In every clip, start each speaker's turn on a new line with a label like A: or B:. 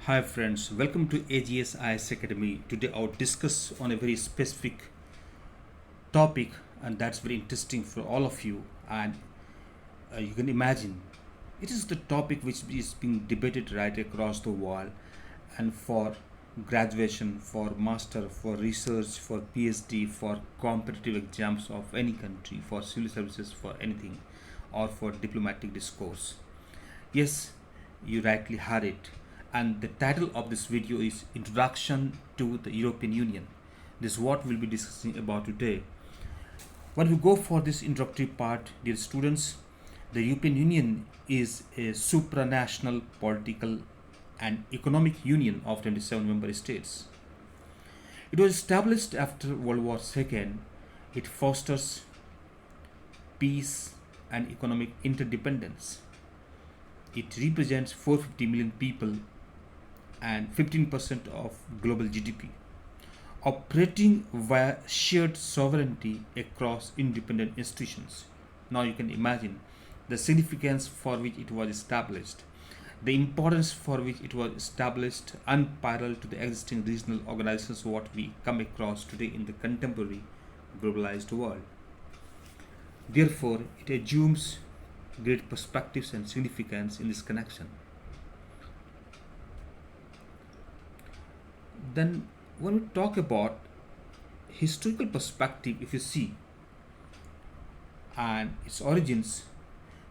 A: Hi friends, welcome to AGS IS Academy. Today I'll discuss on a very specific topic and that's very interesting for all of you and you can imagine it is the topic which is being debated right across the world and for graduation, for master, for research, for PhD, for competitive exams of any country, for civil services, for anything or for diplomatic discourse. Yes, you rightly heard it. And the title of this video is Introduction to the European Union. This is what we'll be discussing about today. When we go for this introductory part, dear students, the European Union is a supranational political and economic union of 27 member states. It was established after World War II. It fosters peace and economic interdependence. It represents 450 million people and 15% of global GDP, operating via shared sovereignty across independent institutions. Now you can imagine the significance for which it was established, the importance for which it was established, unparalleled to the existing regional organizations what we come across today in the contemporary globalized world. Therefore, it assumes great perspectives and significance in this connection. Then, when we talk about historical perspective, if you see and its origins,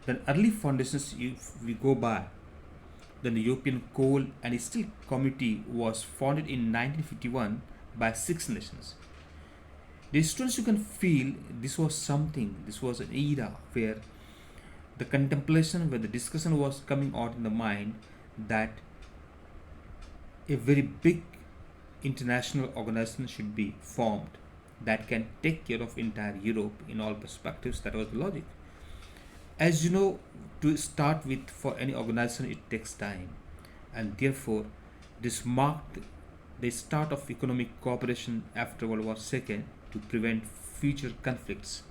A: then early foundations, if we go by, then the European Coal and Steel Committee was founded in 1951 by six nations. The students, you can feel this was something, this was an era where the contemplation, where the discussion was coming out in the mind that a very big international organization should be formed that can take care of entire Europe in all perspectives. That was the logic. As you know, to start with for any organization it takes time, and therefore this marked the start of economic cooperation after World War II to prevent future conflicts.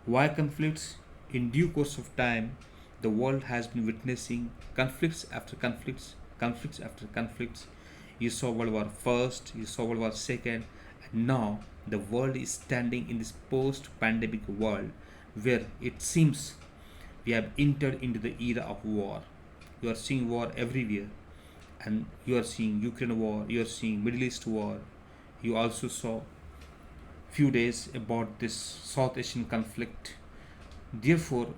A: Why conflicts? In due course of time, the world has been witnessing conflicts after conflicts, conflicts after conflicts. You saw World War First, you saw World War Second, and now the world is standing in this post-pandemic world where it seems we have entered into the era of war. You are seeing war everywhere, and you are seeing Ukraine war, you are seeing Middle East war. You also saw few days about this South Asian conflict. Therefore,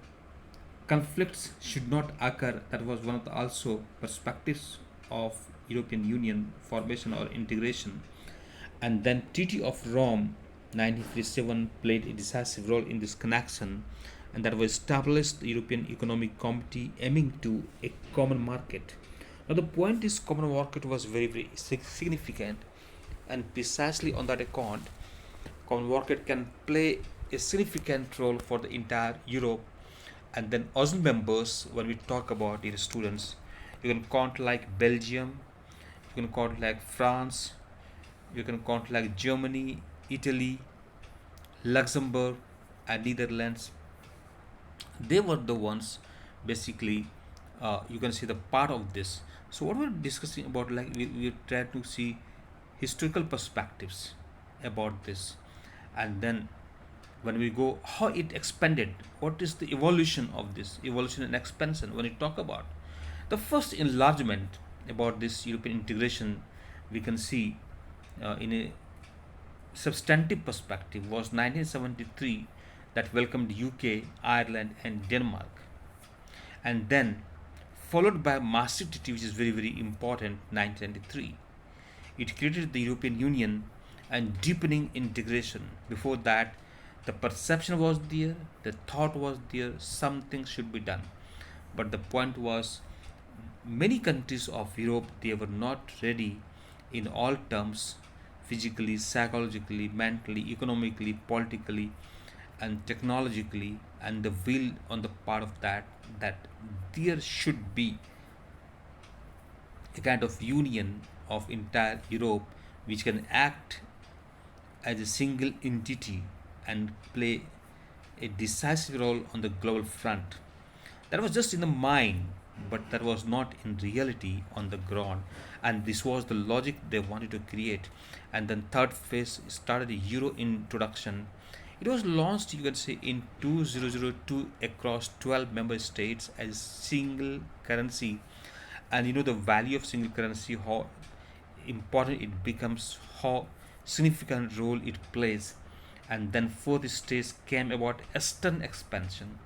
A: conflicts should not occur. That was one of the also perspectives of European Union formation or integration. And then Treaty of Rome 1957 played a decisive role in this connection, and that was established the European Economic Committee aiming to a common market. Now the point is common market was very significant, and precisely on that account common market can play a significant role for the entire Europe. And then other members, when we talk about the students, you can count like Belgium, you can count like France, you can count like Germany, Italy, Luxembourg, and Netherlands. They were the ones basically, you can see the part of this. So what we're discussing about, like we try to see historical perspectives about this, and then when we go how it expanded, what is the evolution of this evolution and expansion. When we talk about the first enlargement about this European integration, we can see in a substantive perspective was 1973 that welcomed UK, Ireland, and Denmark, and then followed by Maastricht Treaty, which is very important, 1993. It created the European Union and deepening integration. Before that, the perception was there, the thought was there, something should be done. But the point was, many countries of Europe they were not ready in all terms, physically, psychologically, mentally, economically, politically, and technologically, and the will on the part of that there should be a kind of union of entire Europe which can act as a single entity and play a decisive role on the global front. That was just in the mind. but that was not in reality on the ground. And this was the logic they wanted to create. And then third phase started the euro introduction. It was launched, you can say, in 2002 across 12 member states as single currency. And you know the value of single currency, how important it becomes, how significant role it plays. And then fourth stage came about eastern expansion.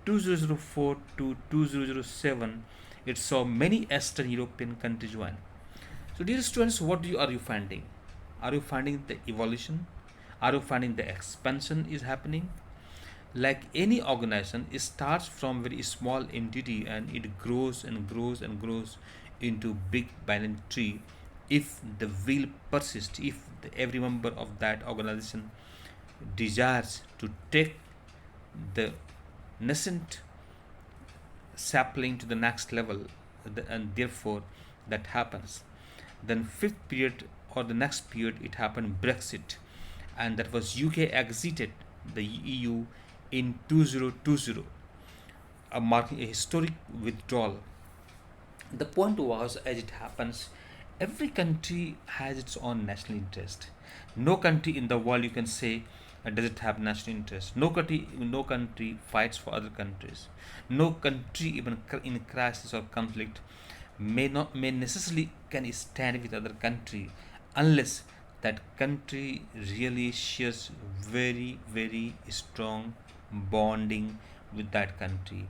A: 2004 to 2007, it saw many Eastern European countries join. So, dear students, are you finding? Are you finding the evolution? Are you finding the expansion is happening? Like any organization, it starts from very small entity and it grows and grows and grows into big banyan tree if the will persists, if every member of that organization desires to take the nascent sapling to the next level, and therefore that happens. Then fifth period or the next period, it happened Brexit, and that was UK exited the EU in 2020, marking a historic withdrawal. The point was, as it happens, every country has its own national interest. No country in the world, you can say, does it have national interest. No country fights for other countries. No country, even in crisis or conflict, may necessarily can stand with other country unless that country really shares very strong bonding with that country,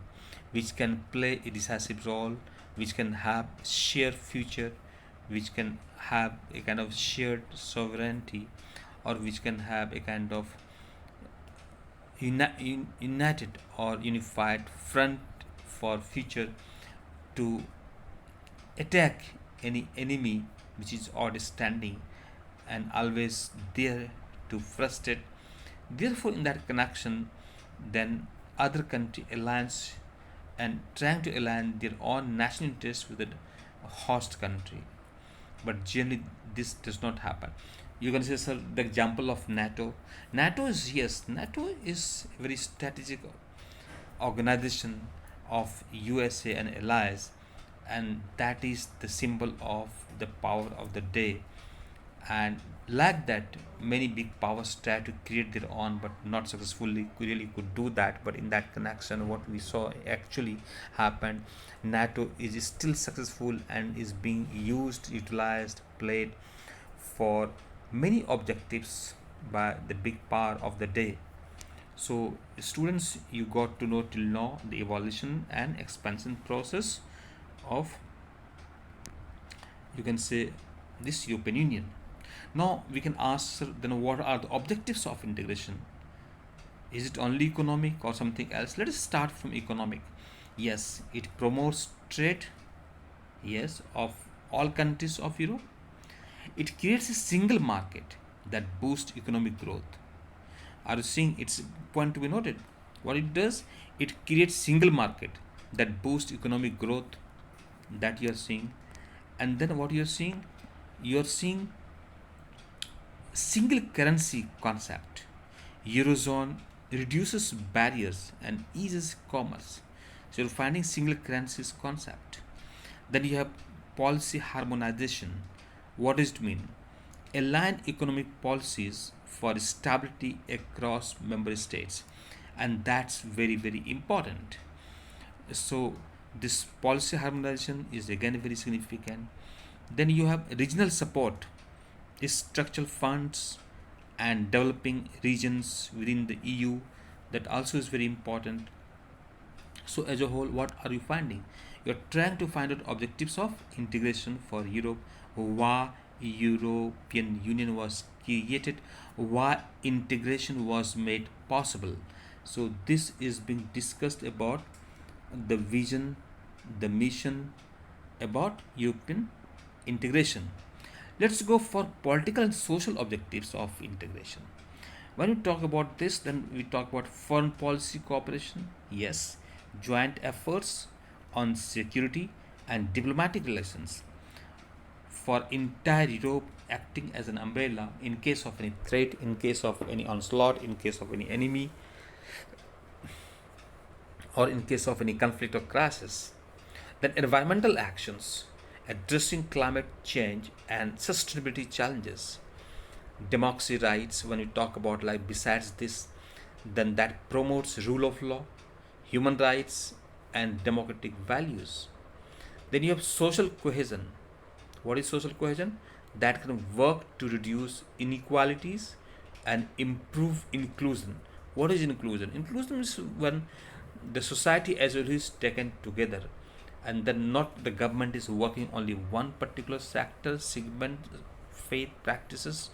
A: which can play a decisive role, which can have shared future, which can have a kind of shared sovereignty, or which can have a kind of united or unified front for future to attack any enemy which is outstanding and always there to frustrate. Therefore, in that connection, then other country alliance and trying to align their own national interests with the host country. But generally, this does not happen. You can say, sir, the example of NATO. NATO is a very strategic organization of USA and allies, and that is the symbol of the power of the day. And like that, many big powers try to create their own but not successfully really could do that. But in that connection, what we saw actually happened, NATO is still successful and is being used, utilized, played for many objectives by the big power of the day. So students, you got to know till now the evolution and expansion process of, you can say, this European Union. Now we can ask, sir, then what are the objectives of integration? Is it only economic or something else? Let us start from economic. Yes, it promotes trade, yes, of all countries of Europe. It creates a single market that boosts economic growth. Are you seeing? It's a point to be noted. What it does, it creates single market that boosts economic growth, that you are seeing. And then what you are seeing single currency concept. Eurozone reduces barriers and eases commerce. So you're finding single currencies concept. Then you have policy harmonization. What does it mean? Align economic policies for stability across member states, and that's very important. So this policy harmonization is again very significant. Then you have regional support, structural funds and developing regions within the EU, that also is very important. So as a whole, what are you finding? You're trying to find out objectives of integration for Europe, why European Union was created, why integration was made possible. So this is being discussed about the vision, the mission about European integration. Let's go for political and social objectives of integration. When we talk about this, then we talk about foreign policy cooperation. Yes, joint efforts on security and diplomatic relations for entire Europe, acting as an umbrella in case of any threat, in case of any onslaught, in case of any enemy, or in case of any conflict or crisis. Then environmental actions, addressing climate change and sustainability challenges. Democracy rights, when you talk about like besides this, then that promotes rule of law, human rights and democratic values. Then you have social cohesion. What is social cohesion? That can work to reduce inequalities and improve inclusion. What is inclusion? Inclusion is when the society as it is taken together, and then not the government is working only one particular sector, segment, faith practices,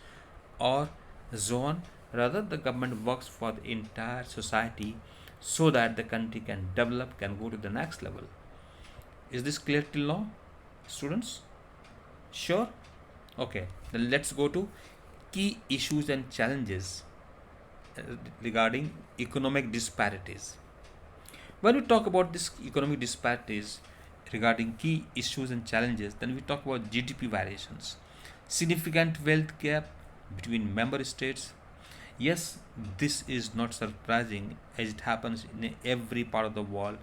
A: or zone. Rather, the government works for the entire society so that the country can develop, can go to the next level. Is this clear till now, students? Sure? Okay, then let's go to key issues and challenges uh, regarding economic disparities. When we talk about this economic disparities regarding key issues and challenges, then we talk about GDP variations, significant wealth gap between member states. Yes, this is not surprising as it happens in every part of the world.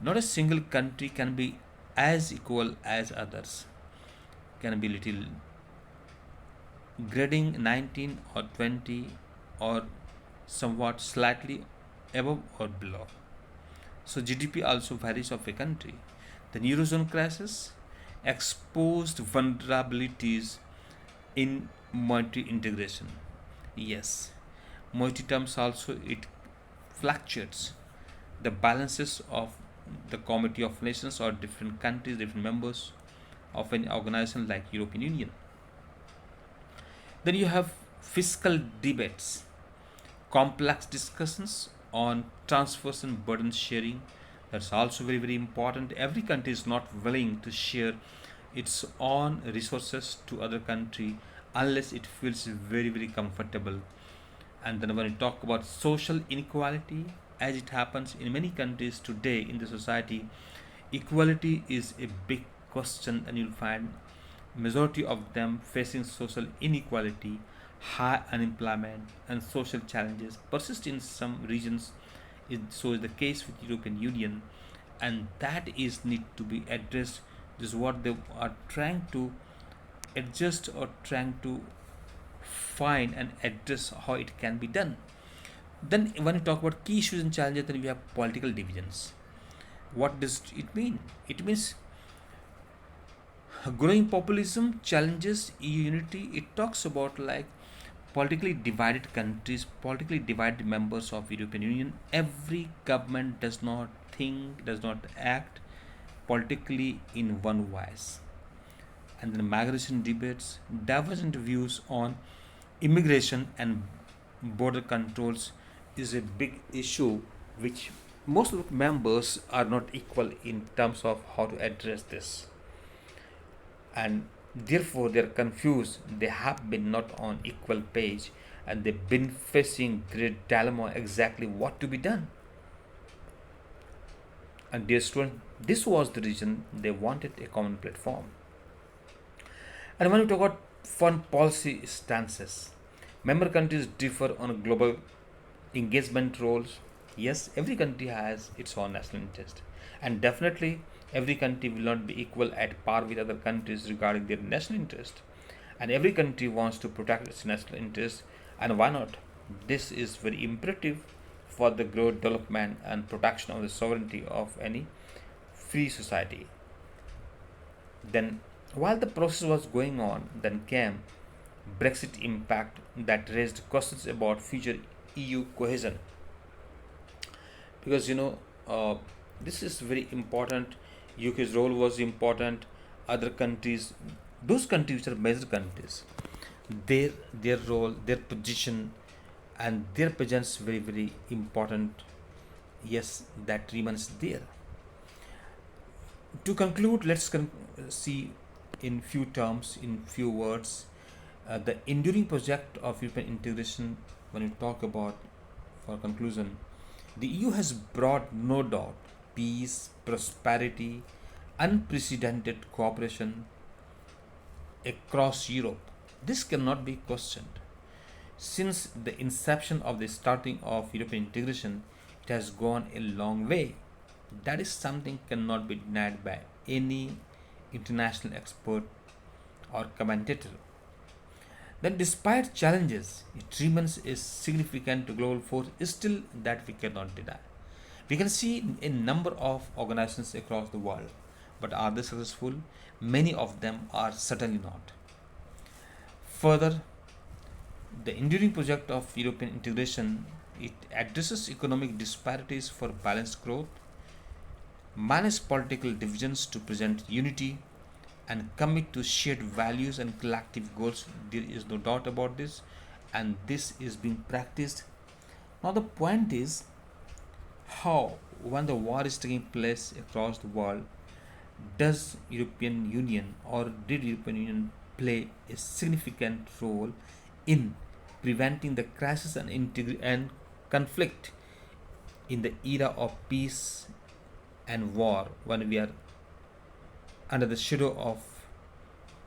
A: Not a single country can be as equal as others. Can be little grading 19 or 20 or somewhat slightly above or below. So GDP also varies of a country. The Eurozone crisis exposed vulnerabilities in monetary integration. Yes, monetary terms also it fluctuates. The balances of the Committee of Nations or different countries, different members of an organization like European Union. Then you have fiscal debates, complex discussions on transfers and burden sharing. That's also very, very important. Every country is not willing to share its own resources to other country unless it feels very, very comfortable. And then when you talk about social inequality, as it happens in many countries today in the society, equality is a big question, and you'll find majority of them facing social inequality, high unemployment, and social challenges persist in some regions. So is the case with European Union, and that is need to be addressed. This is what they are trying to adjust or trying to find and address how it can be done. Then when you talk about key issues and challenges, then we have political divisions. What does it mean? It means growing populism challenges EU unity. It talks about like politically divided countries, politically divided members of European Union. Every government does not think, does not act politically in one voice. And then migration debates, divergent views on immigration and border controls is a big issue which most of the members are not equal in terms of how to address this, and therefore they are confused. They have been not on equal page, and they've been facing great dilemma exactly what to be done. And dear students, this was the reason they wanted a common platform. And when we talk about foreign policy stances, member countries differ on global engagement roles. Yes, every country has its own national interest, and definitely every country will not be equal at par with other countries regarding their national interest. And every country wants to protect its national interest, and why not? This is very imperative for the growth, development, and protection of the sovereignty of any free society. Then, while the process was going on, then came Brexit impact that raised questions about future EU cohesion. Because this is very important. UK's role was important. Other countries, those countries which are major countries, their role, their position, and their presence very, very important. Yes, that remains there. To conclude, let's see in few terms, in few words, the enduring project of European integration. When we talk about, for conclusion, the EU has brought no doubt peace, prosperity, unprecedented cooperation across Europe. This cannot be questioned. Since the inception of the starting of European integration, it has gone a long way. That is something cannot be denied by any international expert or commentator. Then, despite challenges, it remains a significant global force still that we cannot deny. We can see a number of organizations across the world, but are they successful? Many of them are certainly not. Further, the enduring project of European integration, it addresses economic disparities for balanced growth, manage political divisions to present unity, and commit to shared values and collective goals. There is no doubt about this, and this is being practiced. Now the point is how, when the war is taking place across the world, does European Union or did European Union play a significant role in preventing the crisis and conflict in the era of peace and war, when we are under the shadow of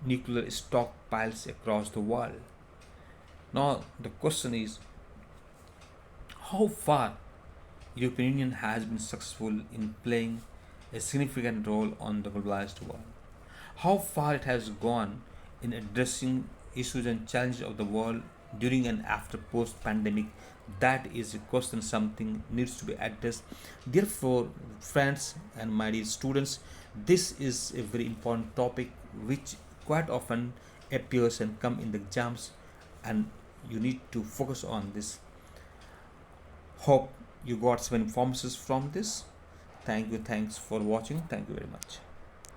A: nuclear stockpiles across the world? Now the question is how far European Union has been successful in playing a significant role on the globalized world. How far it has gone in addressing issues and challenges of the world during and after post-pandemic, that is a question something needs to be addressed. Therefore, friends and my dear students, this is a very important topic which quite often appears and come in the exams, and you need to focus on this. Hope you got some information from this. Thank you. Thanks for watching. Thank you very much.